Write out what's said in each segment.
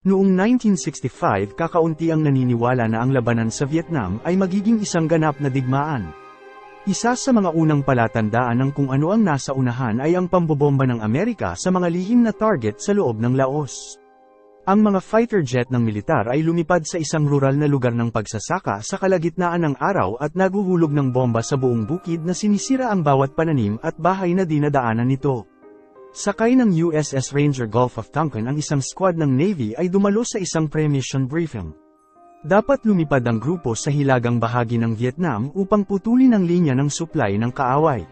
Noong 1965 kakaunti ang naniniwala na ang labanan sa Vietnam ay magiging isang ganap na digmaan. Isa sa mga unang palatandaan ng kung ano ang nasa unahan ay ang pambobomba ng Amerika sa mga lihim na target sa loob ng Laos. Ang mga fighter jet ng militar ay lumipad sa isang rural na lugar ng pagsasaka sa kalagitnaan ng araw at naguhulog ng bomba sa buong bukid na sinisira ang bawat pananim at bahay na dinadaanan nito. Sakay ng USS Ranger Gulf of Tonkin ang isang squad ng Navy ay dumalo sa isang pre-mission briefing. Dapat lumipad ang grupo sa hilagang bahagi ng Vietnam upang putulin ang linya ng supply ng kaaway.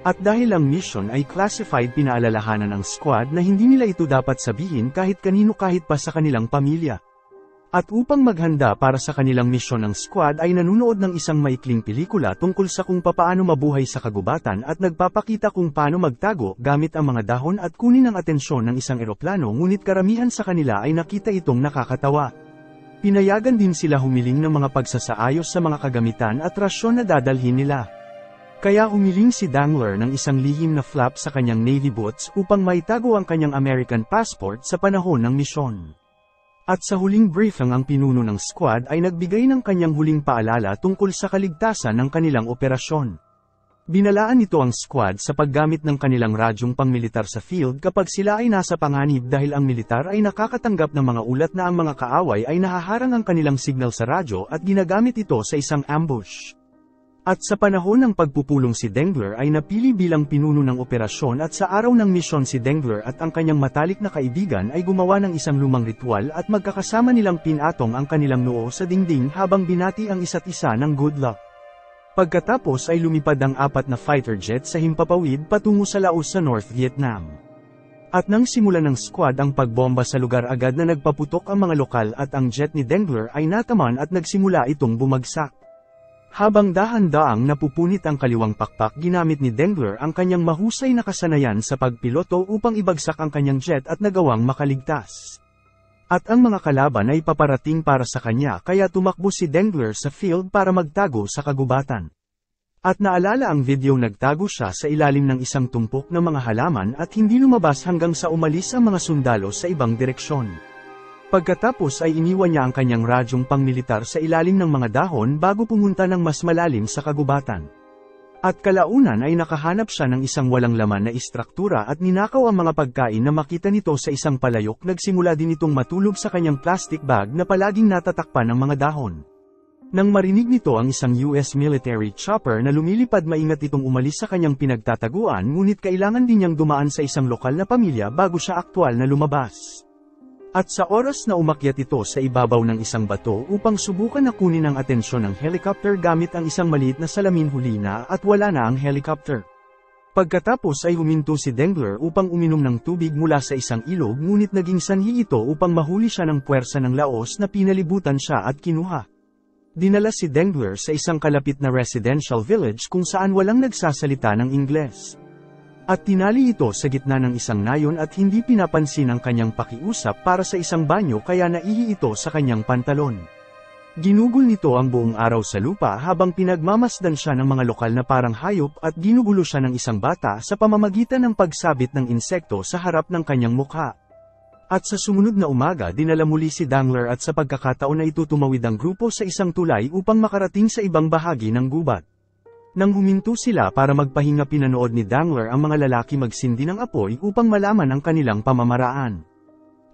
At dahil ang mission ay classified, pinaalalahanan ng squad na hindi nila ito dapat sabihin kahit kanino kahit pa sa kanilang pamilya. At upang maghanda para sa kanilang misyon, ang squad ay nanunood ng isang maikling pelikula tungkol sa kung papaano mabuhay sa kagubatan at nagpapakita kung paano magtago gamit ang mga dahon at kunin ang atensyon ng isang eroplano, ngunit karamihan sa kanila ay nakita itong nakakatawa. Pinayagan din sila humiling ng mga pagsasaayos sa mga kagamitan at rasyon na dadalhin nila. Kaya humiling si Dangler ng isang lihim na flap sa kanyang Navy boots upang maitago ang kanyang American passport sa panahon ng misyon. At sa huling briefing, ang pinuno ng squad ay nagbigay ng kanyang huling paalala tungkol sa kaligtasan ng kanilang operasyon. Binalaan nito ang squad sa paggamit ng kanilang radyong pangmilitar sa field kapag sila ay nasa panganib, dahil ang militar ay nakakatanggap ng mga ulat na ang mga kaaway ay nahaharang ang kanilang signal sa radyo at ginagamit ito sa isang ambush. At sa panahon ng pagpupulong, si Dangler ay napili bilang pinuno ng operasyon, at sa araw ng misyon si Dangler at ang kanyang matalik na kaibigan ay gumawa ng isang lumang ritual at magkakasama nilang pinatong ang kanilang noo sa dingding habang binati ang isa't isa ng good luck. Pagkatapos ay lumipad ang 4 na fighter jet sa himpapawid patungo sa Laos sa North Vietnam. At nang simulan ng squad ang pagbomba sa lugar, agad na nagpaputok ang mga lokal at ang jet ni Dangler ay nataman at nagsimula itong bumagsak. Habang dahan-daang napupunit ang kaliwang pakpak, ginamit ni Dangler ang kanyang mahusay na kasanayan sa pagpiloto upang ibagsak ang kanyang jet at nagawang makaligtas. At ang mga kalaban ay paparating para sa kanya, kaya tumakbo si Dangler sa field para magtago sa kagubatan. At naalala ang video, nagtago siya sa ilalim ng isang tumpok ng mga halaman at hindi lumabas hanggang sa umalis ang mga sundalo sa ibang direksyon. Pagkatapos ay iniwan niya ang kanyang radyong pangmilitar sa ilalim ng mga dahon bago pumunta ng mas malalim sa kagubatan. At kalaunan ay nakahanap siya ng isang walang laman na istruktura at ninakaw ang mga pagkain na makita nito sa isang palayok. Nagsimula din itong matulog sa kanyang plastic bag na palaging natatakpan ng mga dahon. Nang marinig nito ang isang US military chopper na lumilipad, maingat itong umalis sa kanyang pinagtataguan, ngunit kailangan din niyang dumaan sa isang lokal na pamilya bago siya aktwal na lumabas. At sa oras na umakyat ito sa ibabaw ng isang bato upang subukan na kunin ang atensyon ng helicopter gamit ang isang maliit na salamin, huli na at wala na ang helicopter. Pagkatapos ay huminto si Dangler upang uminom ng tubig mula sa isang ilog, ngunit naging sanhi ito upang mahuli siya ng puwersa ng Laos na pinalibutan siya at kinuha. Dinala si Dangler sa isang kalapit na residential village kung saan walang nagsasalita ng Ingles. At tinali ito sa gitna ng isang nayon at hindi pinapansin ang kanyang pakiusap para sa isang banyo, kaya naihi ito sa kanyang pantalon. Ginugol nito ang buong araw sa lupa habang pinagmamasdan siya ng mga lokal na parang hayop, at ginugulo siya ng isang bata sa pamamagitan ng pagsabit ng insekto sa harap ng kanyang mukha. At sa sumunod na umaga, dinala muli si Dangler, at sa pagkakataon na ito tumawid ang grupo sa isang tulay upang makarating sa ibang bahagi ng gubat. Nang huminto sila para magpahinga, pinanood ni Dangler ang mga lalaki magsindi ng apoy upang malaman ang kanilang pamamaraan.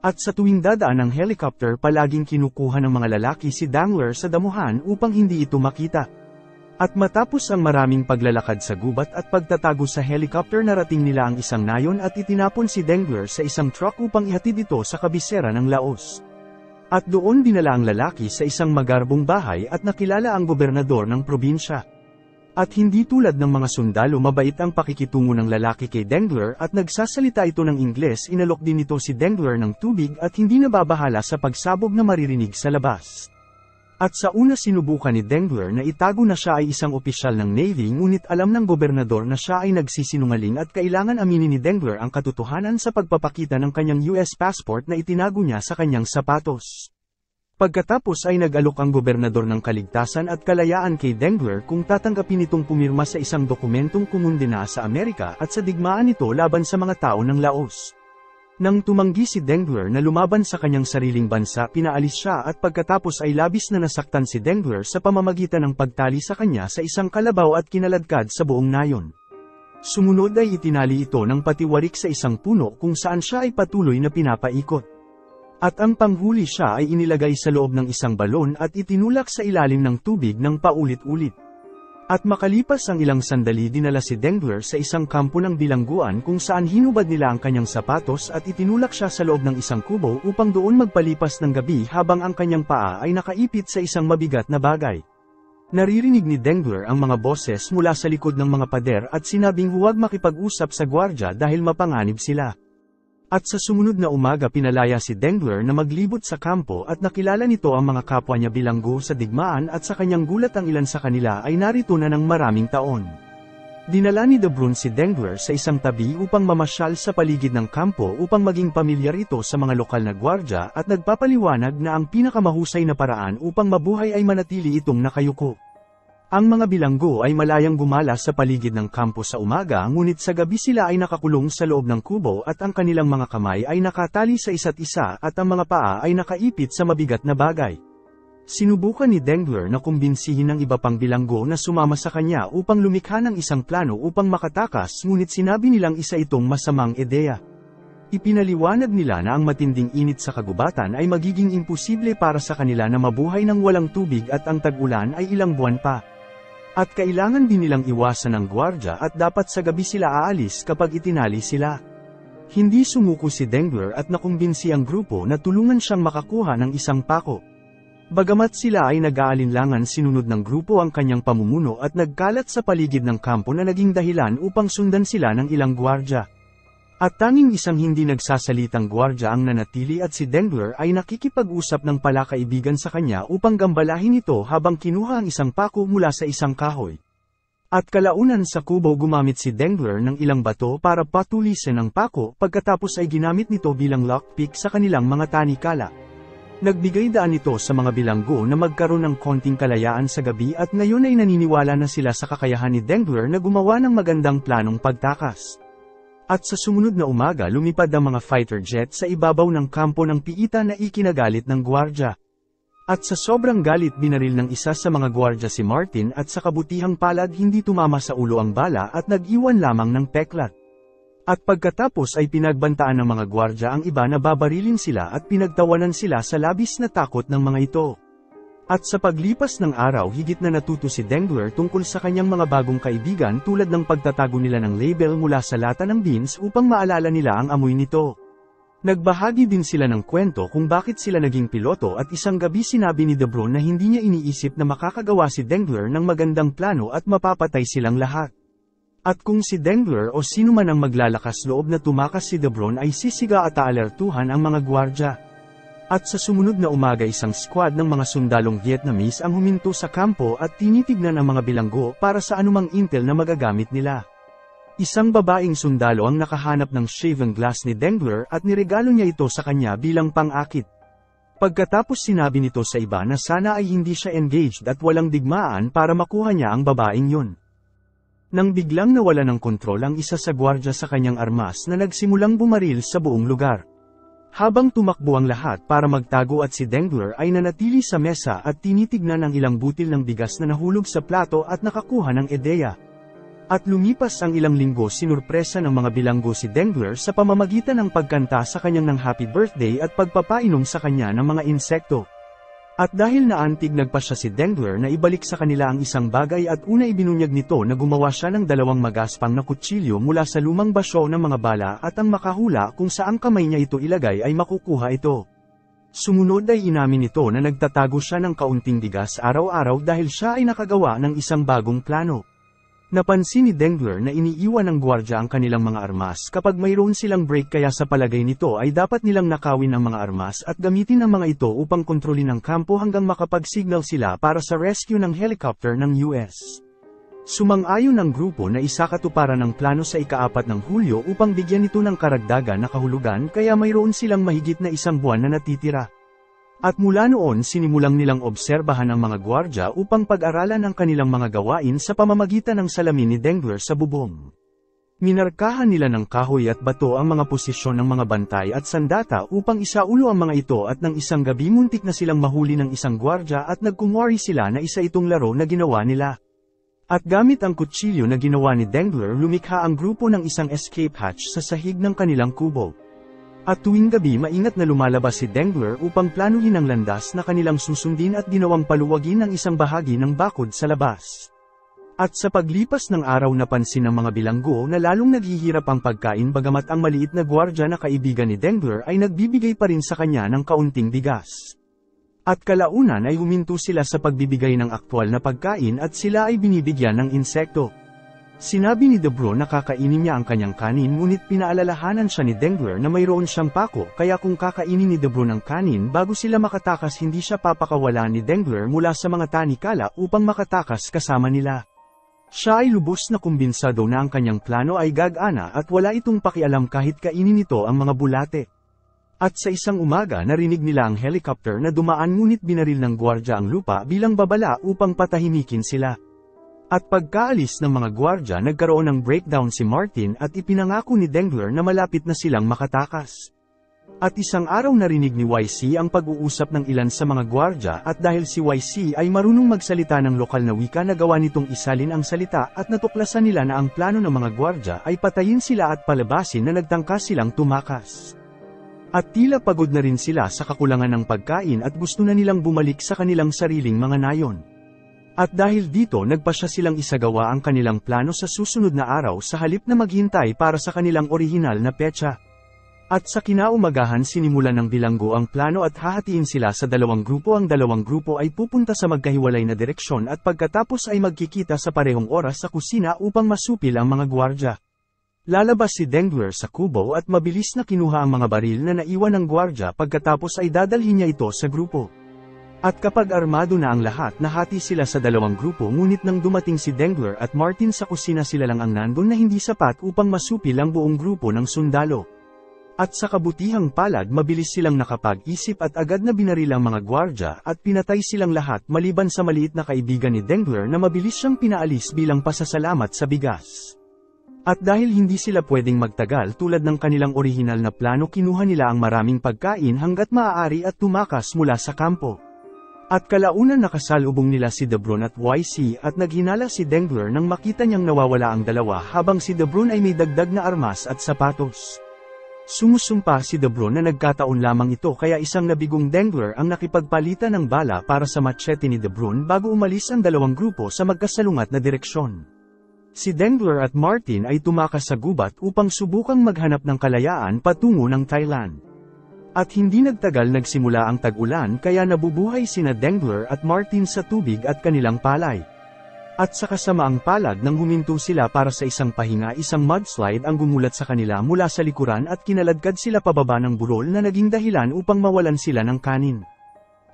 At sa tuwing dadaan ang helicopter, palaging kinukuha ng mga lalaki si Dangler sa damuhan upang hindi ito makita. At matapos ang maraming paglalakad sa gubat at pagtatago sa helicopter, narating nila ang isang nayon at itinapon si Dangler sa isang truck upang ihatid ito sa kabisera ng Laos. At doon dinala ang lalaki sa isang magarbong bahay at nakilala ang gobernador ng probinsya. At hindi tulad ng mga sundalo, mabait ang pakikitungo ng lalaki kay Dangler at nagsasalita ito ng Ingles. Inalok din ito si Dangler ng tubig at hindi nababahala sa pagsabog na maririnig sa labas. At sa una sinubukan ni Dangler na itago na siya ay isang opisyal ng Navy, ngunit alam ng gobernador na siya ay nagsisinungaling at kailangan aminin ni Dangler ang katotohanan sa pagpapakita ng kanyang US passport na itinago niya sa kanyang sapatos. Pagkatapos ay nag-alok ang gobernador ng kaligtasan at kalayaan kay Dangler kung tatanggapin itong pumirma sa isang dokumentong kumundena sa Amerika at sa digmaan nito laban sa mga tao ng Laos. Nang tumanggi si Dengler na lumaban sa kanyang sariling bansa, pinaalis siya at pagkatapos ay labis na nasaktan si Dengler sa pamamagitan ng pagtali sa kanya sa isang kalabaw at kinaladkad sa buong nayon. Sumunod ay itinali ito ng patiwarik sa isang puno kung saan siya ay patuloy na pinapaikot. At ang panghuli siya ay inilagay sa loob ng isang balon at itinulak sa ilalim ng tubig ng paulit-ulit. At makalipas ang ilang sandali dinala si Dengler sa isang kampo ng bilangguan kung saan hinubad nila ang kanyang sapatos at itinulak siya sa loob ng isang kubo upang doon magpalipas ng gabi habang ang kanyang paa ay nakaipit sa isang mabigat na bagay. Naririnig ni Dengler ang mga boses mula sa likod ng mga pader at sinabing huwag makipag-usap sa gwardya dahil mapanganib sila. At sa sumunod na umaga pinalaya si Dengler na maglibot sa kampo at nakilala nito ang mga kapwa niya bilanggo sa digmaan at sa kanyang gulat ang ilan sa kanila ay narito na ng maraming taon. Dinala ni De Bruyn si Dengler sa isang tabi upang mamasyal sa paligid ng kampo upang maging pamilyar ito sa mga lokal na gwardya at nagpapaliwanag na ang pinakamahusay na paraan upang mabuhay ay manatili itong nakayuko. Ang mga bilanggo ay malayang gumala sa paligid ng kampo sa umaga ngunit sa gabi sila ay nakakulong sa loob ng kubo at ang kanilang mga kamay ay nakatali sa isa't isa at ang mga paa ay nakaipit sa mabigat na bagay. Sinubukan ni Dengler na kumbinsihin ng iba pang bilanggo na sumama sa kanya upang lumikha ng isang plano upang makatakas ngunit sinabi nilang isa itong masamang ideya. Ipinaliwanag nila na ang matinding init sa kagubatan ay magiging imposible para sa kanila na mabuhay ng walang tubig at ang tag-ulan ay ilang buwan pa. At kailangan din nilang iwasan ang gwardya at dapat sa gabi sila aalis kapag itinali sila. Hindi sumuko si Dengler at nakumbinsi ang grupo na tulungan siyang makakuha ng isang pako. Bagamat sila ay nag-aalinlangan sinunod ng grupo ang kanyang pamumuno at nagkalat sa paligid ng kampo na naging dahilan upang sundan sila ng ilang gwardya. At tanging isang hindi nagsasalitang gwardya ang nanatili at si Dengler ay nakikipag-usap ng palakaibigan sa kanya upang gambalahin ito habang kinuha ang isang pako mula sa isang kahoy. At kalaunan sa kubo gumamit si Dengler ng ilang bato para patulisin ang pako pagkatapos ay ginamit nito bilang lockpick sa kanilang mga tanikala. Nagbigay daan ito sa mga bilanggo na magkaroon ng konting kalayaan sa gabi at ngayon ay naniniwala na sila sa kakayahan ni Dengler na gumawa ng magandang planong pagtakas. At sa sumunod na umaga lumipad ang mga fighter jet sa ibabaw ng kampo ng piita na ikinagalit ng gwardya. At sa sobrang galit binaril ng isa sa mga gwardya si Martin at sa kabutihang palad hindi tumama sa ulo ang bala at nag-iwan lamang ng peklat. At pagkatapos ay pinagbantaan ng mga gwardya ang iba na babarilin sila at pinagtawanan sila sa labis na takot ng mga ito. At sa paglipas ng araw higit na natuto si Dengler tungkol sa kanyang mga bagong kaibigan tulad ng pagtatago nila ng label mula sa lata ng beans upang maalala nila ang amoy nito. Nagbahagi din sila ng kwento kung bakit sila naging piloto at isang gabi sinabi ni De Bruyn na hindi niya iniisip na makakagawa si Dengler ng magandang plano at mapapatay silang lahat. At kung si Dengler o sino man ang maglalakas loob na tumakas si De Bruyn ay sisiga at aalertuhan ang mga gwardya. At sa sumunod na umaga isang squad ng mga sundalong Vietnamese ang huminto sa kampo at tinitignan ang mga bilanggo para sa anumang intel na magagamit nila. Isang babaeng sundalo ang nakahanap ng shaven glass ni Dengler at niregalo niya ito sa kanya bilang pang-akit. Pagkatapos sinabi nito sa iba na sana ay hindi siya engaged at walang digmaan para makuha niya ang babaeng yun. Nang biglang nawala ng kontrol ang isa sa gwardya sa kanyang armas na nagsimulang bumaril sa buong lugar. Habang tumakbo ang lahat para magtago at si Dengler ay nanatili sa mesa at tinitignan ang ilang butil ng bigas na nahulog sa plato at nakakuha ng ideya. At lumipas ang ilang linggo sinurpresa ng mga bilanggo si Dengler sa pamamagitan ng pagkanta sa kanyang ng happy birthday at pagpapainom sa kanya ng mga insekto. At dahil naantig nagpa siya si Dengler na ibalik sa kanila ang isang bagay at una ibinunyag nito na gumawa siya ng dalawang magaspang na kutsilyo mula sa lumang basyo ng mga bala at ang makahula kung saang kamay niya ito ilagay ay makukuha ito. Sumunod ay inamin nito na nagtatago siya ng kaunting bigas araw-araw dahil siya ay nakagawa ng isang bagong plano. Napansin ni Dengler na iniiwan ng gwardya ang kanilang mga armas kapag mayroon silang break kaya sa palagay nito ay dapat nilang nakawin ang mga armas at gamitin ang mga ito upang kontrolin ang kampo hanggang makapag-signal sila para sa rescue ng helicopter ng US. Sumang-ayon ang grupo na isakatuparan ang plano sa ika-4 ng Hulyo upang bigyan ito ng karagdagan na kahulugan kaya mayroon silang mahigit na isang buwan na natitira. At mula noon sinimulang nilang obserbahan ang mga gwardya upang pag-aralan ang kanilang mga gawain sa pamamagitan ng salamin ni Dengler sa bubong. Minarkahan nila ng kahoy at bato ang mga posisyon ng mga bantay at sandata upang isaulo ang mga ito at ng isang gabi muntik na silang mahuli ng isang gwardya at nagkunwari sila na isa itong laro na ginawa nila. At gamit ang kutsilyo na ginawa ni Dengler lumikha ang grupo ng isang escape hatch sa sahig ng kanilang kubo. At tuwing gabi maingat na lumalabas si Dengler upang planuhin ang landas na kanilang susundin at ginawang paluwagin ang isang bahagi ng bakod sa labas. At sa paglipas ng araw napansin ng mga bilanggo na lalong naghihirap ang pagkain bagamat ang maliit na gwardya na kaibigan ni Dengler ay nagbibigay pa rin sa kanya ng kaunting bigas. At kalaunan ay huminto sila sa pagbibigay ng aktwal na pagkain at sila ay binibigyan ng insekto. Sinabi ni Debron na kakainin niya ang kanyang kanin ngunit pinaalalahanan siya ni Dengler na mayroon siyang pako kaya kung kakainin ni Debron ang kanin bago sila makatakas hindi siya papakawalan ni Dengler mula sa mga tanikala upang makatakas kasama nila. Siya ay lubos na kumbinsado na ang kanyang plano ay gagana at wala itong pakialam kahit kainin nito ang mga bulate. At sa isang umaga narinig nila ang helicopter na dumaan ngunit binaril ng gwardya ang lupa bilang babala upang patahimikin sila. At pagkaalis ng mga gwardya nagkaroon ng breakdown si Martin at ipinangako ni Dengler na malapit na silang makatakas. At isang araw narinig ni YC ang pag-uusap ng ilan sa mga gwardya at dahil si YC ay marunong magsalita ng lokal na wika nagawa nitong isalin ang salita at natuklasan nila na ang plano ng mga gwardya ay patayin sila at palabasin na nagtangkas silang tumakas. At tila pagod na rin sila sa kakulangan ng pagkain at gusto na nilang bumalik sa kanilang sariling mga nayon. At dahil dito nagpasya silang isagawa ang kanilang plano sa susunod na araw sa halip na maghintay para sa kanilang orihinal na petsa. At sa kinaumagahan sinimulan ng bilanggo ang plano at hahatiin sila sa dalawang grupo. Ang dalawang grupo ay pupunta sa magkahiwalay na direksyon at pagkatapos ay magkikita sa parehong oras sa kusina upang masupil ang mga gwardya. Lalabas si Dengler sa kubo at mabilis na kinuha ang mga baril na naiwan ng gwardya pagkatapos ay dadalhin niya ito sa grupo. At kapag armado na ang lahat nahati sila sa dalawang grupo ngunit nang dumating si Dengler at Martin sa kusina sila lang ang nandun na hindi sapat upang masupil ang buong grupo ng sundalo. At sa kabutihang palad mabilis silang nakapag-isip at agad na binaril ang mga gwardya at pinatay silang lahat maliban sa maliit na kaibigan ni Dengler na mabilis siyang pinaalis bilang pasasalamat sa bigas. At dahil hindi sila pwedeng magtagal tulad ng kanilang orihinal na plano kinuha nila ang maraming pagkain hanggat maaari at tumakas mula sa kampo. At kalaunan nakasalubong nila si Debron at YC at naghinala si Dengler nang makita niyang nawawala ang dalawa habang si Debron ay may dagdag na armas at sapatos. Sumusumpa si Debron na nagkataon lamang ito kaya isang nabigong Dengler ang nakipagpalitan ng bala para sa machete ni Debron bago umalis ang dalawang grupo sa magkasalungat na direksyon. Si Dengler at Martin ay tumakas sa gubat upang subukang maghanap ng kalayaan patungo ng Thailand. At hindi nagtagal nagsimula ang tag-ulan kaya nabubuhay sina Dengler at Martin sa tubig at kanilang palay. At sa kasamaang palad nang huminto sila para sa isang pahinga isang mudslide ang gumulat sa kanila mula sa likuran at kinaladkad sila pababa ng burol na naging dahilan upang mawalan sila ng kanin.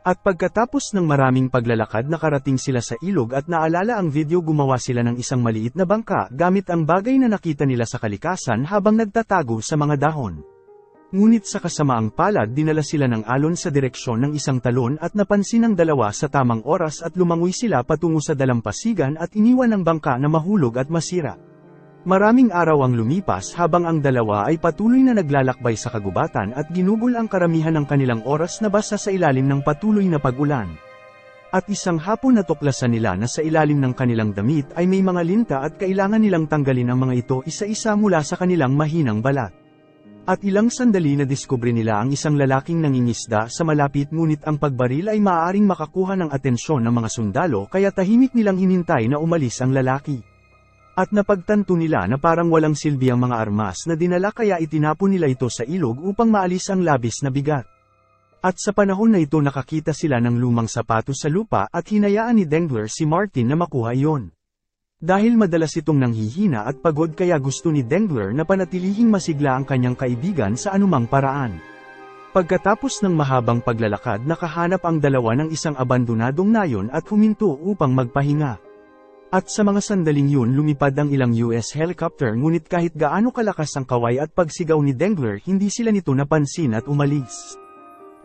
At pagkatapos ng maraming paglalakad nakarating sila sa ilog at naalala ang video gumawa sila ng isang maliit na bangka gamit ang bagay na nakita nila sa kalikasan habang nagtatago sa mga dahon. Ngunit sa kasamaang palad dinala sila ng alon sa direksyon ng isang talon at napansin ang dalawa sa tamang oras at lumangoy sila patungo sa dalampasigan at iniwan ang bangka na mahulog at masira. Maraming araw ang lumipas habang ang dalawa ay patuloy na naglalakbay sa kagubatan at ginugol ang karamihan ng kanilang oras na basa sa ilalim ng patuloy na pag-ulan. At isang hapon natuklasan nila na sa ilalim ng kanilang damit ay may mga linta at kailangan nilang tanggalin ang mga ito isa-isa mula sa kanilang mahinang balat. At ilang sandali na diskubre nila ang isang lalaking nangingisda sa malapit ngunit ang pagbaril ay maaaring makakuha ng atensyon ng mga sundalo kaya tahimik nilang hinintay na umalis ang lalaki. At napagtanto nila na parang walang silbi ang mga armas na dinala kaya itinapon nila ito sa ilog upang maalis ang labis na bigat. At sa panahon na ito nakakita sila ng lumang sapatos sa lupa at hinayaan ni Dengler si Martin na makuha iyon. Dahil madalas itong nanghihina at pagod kaya gusto ni Dengler na panatilihing masigla ang kanyang kaibigan sa anumang paraan. Pagkatapos ng mahabang paglalakad nakahanap ang dalawa ng isang abandonadong nayon at huminto upang magpahinga. At sa mga sandaling yun lumipad ang ilang US helicopter ngunit kahit gaano kalakas ang kaway at pagsigaw ni Dengler hindi sila nito napansin at umalis.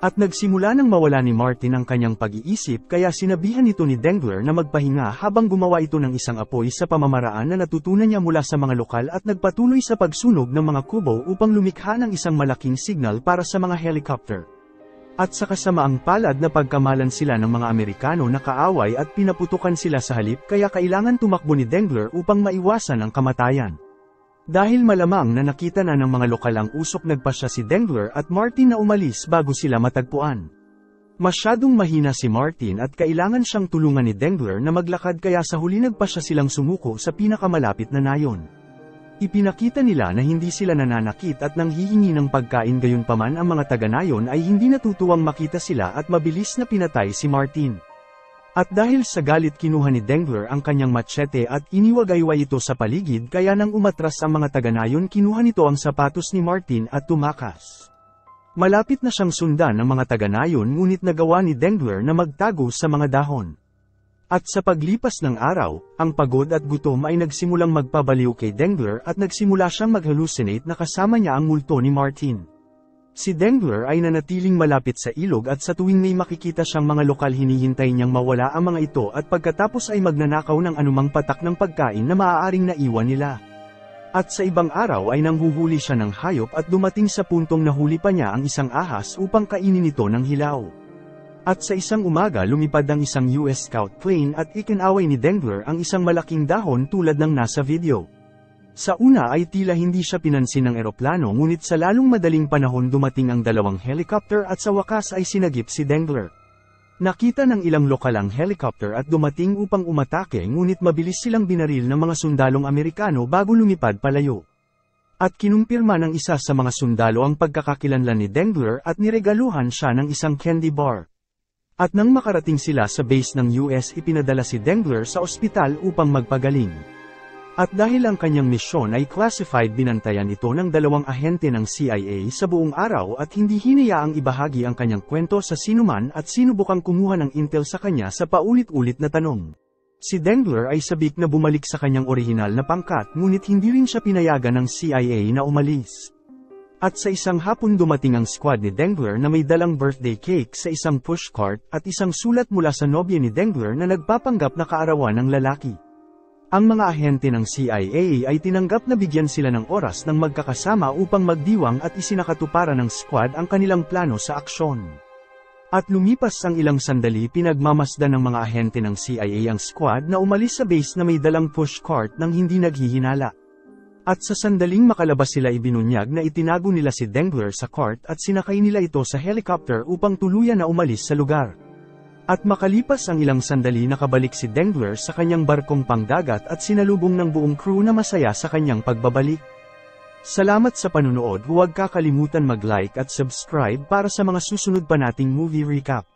At nagsimula nang mawala ni Martin ang kanyang pag-iisip kaya sinabihan ito ni Dengler na magpahinga habang gumawa ito ng isang apoy sa pamamaraan na natutunan niya mula sa mga lokal at nagpatuloy sa pagsunog ng mga kubo upang lumikha ng isang malaking signal para sa mga helicopter. At sa kasamaang palad na pagkamalan sila ng mga Amerikano na kaaway at pinaputukan sila sa halip kaya kailangan tumakbo ni Dengler upang maiwasan ang kamatayan. Dahil malamang na nakita na ng mga lokal ang usok nagpasya si Dengler at Martin na umalis bago sila matagpuan. Masyadong mahina si Martin at kailangan siyang tulungan ni Dengler na maglakad kaya sa huli nagpasya silang sumuko sa pinakamalapit na nayon. Ipinakita nila na hindi sila nananakit at nanghihingi ng pagkain gayunpaman ang mga taga-nayon ay hindi natutuwang makita sila at mabilis na pinatay si Martin. At dahil sa galit kinuha ni Dengler ang kanyang machete at iniwagayway ito sa paligid kaya nang umatras ang mga taga-nayon kinuha nito ang sapatos ni Martin at tumakas. Malapit na siyang sundan ng mga taga-nayon ngunit nagawa ni Dengler na magtago sa mga dahon. At sa paglipas ng araw, ang pagod at gutom ay nagsimulang magpabaliw kay Dengler at nagsimula siyang mag-hallucinate na kasama niya ang multo ni Martin. Si Dengler ay nanatiling malapit sa ilog at sa tuwing may makikita siyang mga lokal hinihintay niyang mawala ang mga ito at pagkatapos ay magnanakaw ng anumang patak ng pagkain na maaaring naiwan nila. At sa ibang araw ay nanghuhuli siya ng hayop at dumating sa puntong nahuli pa niya ang isang ahas upang kainin ito ng hilaw. At sa isang umaga lumipad ang isang US Scout plane at ikinaway ni Dengler ang isang malaking dahon tulad ng nasa video. Sa una ay tila hindi siya pinansin ng eroplano ngunit sa lalong madaling panahon dumating ang dalawang helicopter at sa wakas ay sinagip si Dengler. Nakita ng ilang lokal ang helicopter at dumating upang umatake ngunit mabilis silang binaril ng mga sundalong Amerikano bago lumipad palayo. At kinumpirma ng isa sa mga sundalo ang pagkakakilanlan ni Dengler at niregaluhan siya ng isang candy bar. At nang makarating sila sa base ng US ipinadala si Dengler sa ospital upang magpagaling. At dahil ang kanyang misyon ay classified binantayan ito ng dalawang ahente ng CIA sa buong araw at hindi hinayaang ibahagi ang kanyang kwento sa sinuman at sinubukang kumuha ng intel sa kanya sa paulit-ulit na tanong. Si Dengler ay sabik na bumalik sa kanyang orihinal na pangkat ngunit hindi rin siya pinayagan ng CIA na umalis. At sa isang hapon dumating ang squad ni Dengler na may dalang birthday cake sa isang pushcart at isang sulat mula sa nobya ni Dengler na nagpapanggap na kaarawan ng lalaki. Ang mga ahente ng CIA ay tinanggap na bigyan sila ng oras ng magkakasama upang magdiwang at isinakatuparan ng squad ang kanilang plano sa aksyon. At lumipas ang ilang sandali pinagmamasdan ng mga ahente ng CIA ang squad na umalis sa base na may dalang pushcart nang hindi naghihinala. At sa sandaling makalabas sila ibinunyag na itinago nila si Dengler sa cart at sinakay nila ito sa helicopter upang tuluyan na umalis sa lugar. At makalipas ang ilang sandali nakabalik si Dengler sa kanyang barkong pangdagat at sinalubong ng buong crew na masaya sa kanyang pagbabalik. Salamat sa panunood, huwag kakalimutan mag-like at subscribe para sa mga susunod pa nating movie recap.